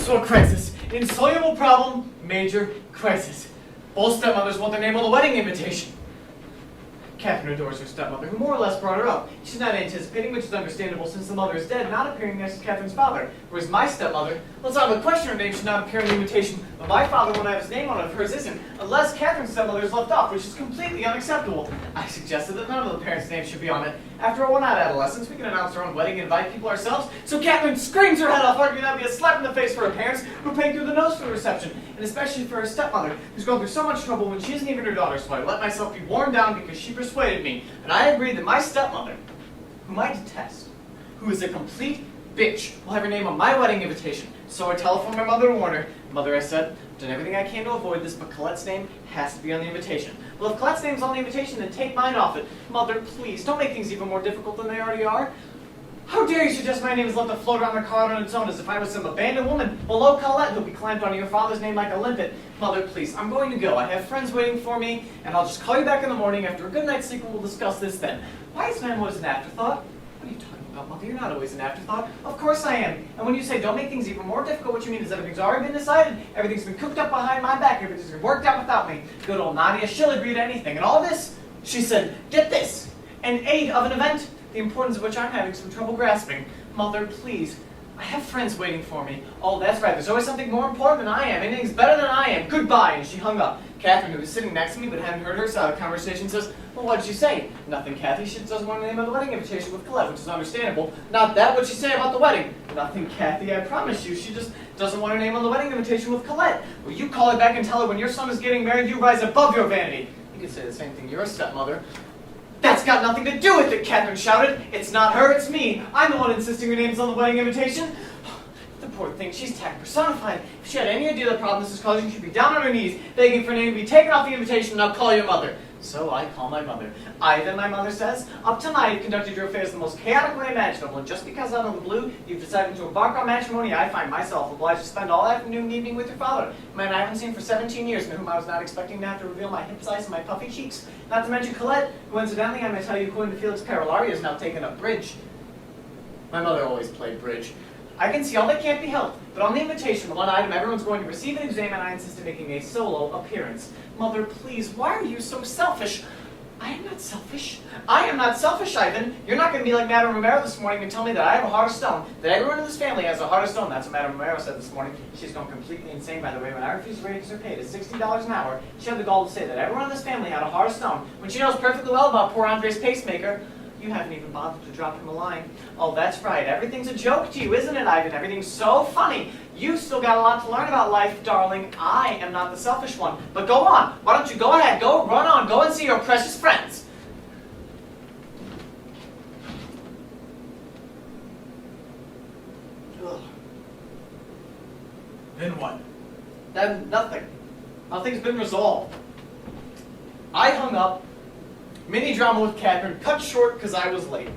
to a crisis. Insoluble problem, major crisis. Both stepmothers want their name on the wedding invitation. Catherine adores her stepmother, who more or less brought her up. She's not anticipating, which is understandable since the mother is dead, not appearing next to Catherine's father. Whereas my stepmother, let's not even question her name, should not appear in the invitation, but my father won't have his name on it if hers isn't, unless Catherine's stepmother is left off, which is completely unacceptable. I suggested that none of the parents' names should be on it. After all, we're not adolescents, we can announce our own wedding and invite people ourselves. So Catherine screams her head off, arguing that would be a slap in the face for her parents, who paid through the nose for the reception, and especially for her stepmother, who's going through so much trouble when she isn't even her daughter, so I let myself be worn down because she persuaded me. And I agreed that my stepmother, whom I detest, who is a complete bitch, will have her name on my wedding invitation. So I telephoned my mother to warn her. Mother, I said, I've done everything I can to avoid this, but Colette's name has to be on the invitation. Well, if Colette's name's on the invitation, then take mine off it. Mother, please, don't make things even more difficult than they already are. How dare you suggest my name is left to float around the card on its own as if I was some abandoned woman below Colette who'll be clamped onto your father's name like a limpet. Mother, please, I'm going to go. I have friends waiting for me, and I'll just call you back in the morning after a good night's sleep and we'll discuss this then. Why is man always an afterthought? What are you talking about, Mother? You're not always an afterthought. Of course I am. And when you say don't make things even more difficult, what you mean is everything's already been decided, everything's been cooked up behind my back, everything's been worked out without me. Good old Nadia, she'll agree to anything. And all this, she said, get this, an aid of an event, the importance of which I'm having some trouble grasping. Mother, please, I have friends waiting for me. Oh, that's right, there's always something more important than I am. Anything's better than I am. Goodbye. And she hung up. Catherine, who was sitting next to me but hadn't heard her side of the conversation, says, well, what did she say? Nothing, Kathy. She just doesn't want to name on the wedding invitation with Colette, which is understandable. Not that. What'd she say about the wedding? Nothing, Kathy. I promise you. She just doesn't want her name on the wedding invitation with Colette. Well, you call her back and tell her when your son is getting married, you rise above your vanity. You could say the same thing to your stepmother. That's got nothing to do with it, Catherine shouted. It's not her, it's me. I'm the one insisting her name's on the wedding invitation. The poor thing, she's tact personified. If she had any idea of the problem this is causing, she'd be down on her knees, begging for her name to be taken off the invitation, and I'll call your mother. So I call my mother. Ivan, my mother says, up till now you've conducted your affairs the most chaotic way imaginable, and just because out of the blue you've decided to embark on matrimony, I find myself obliged to spend all afternoon and evening with your father, a man I haven't seen for 17 years, and whom I was not expecting to have to reveal my hip size and my puffy cheeks. Not to mention Colette, who incidentally, I may tell you, according to Felix Carolari, has now taken up bridge. My mother always played bridge. I can see all that can't be helped, but on the invitation, the one item everyone's going to receive and examine, I insist on making a solo appearance. Mother, please, why are you so selfish? I am not selfish. I am not selfish, Ivan. You're not going to be like Madame Romero this morning and tell me that I have a heart of stone, that everyone in this family has a heart of stone. That's what Madame Romero said this morning. She's gone completely insane, by the way. When I refused to raise her pay to $60 an hour, she had the gall to say that everyone in this family had a heart of stone, when she knows perfectly well about poor Andre's pacemaker. You haven't even bothered to drop him a line. Oh, that's right. Everything's a joke to you, isn't it, Ivan? Everything's so funny. You've still got a lot to learn about life, darling. I am not the selfish one. But go on. Why don't you go ahead? Go, run on. Go and see your precious friends. Ugh. Then what? Then nothing. Nothing's been resolved. I hung up. Mini drama with Catherine, cut short because I was late.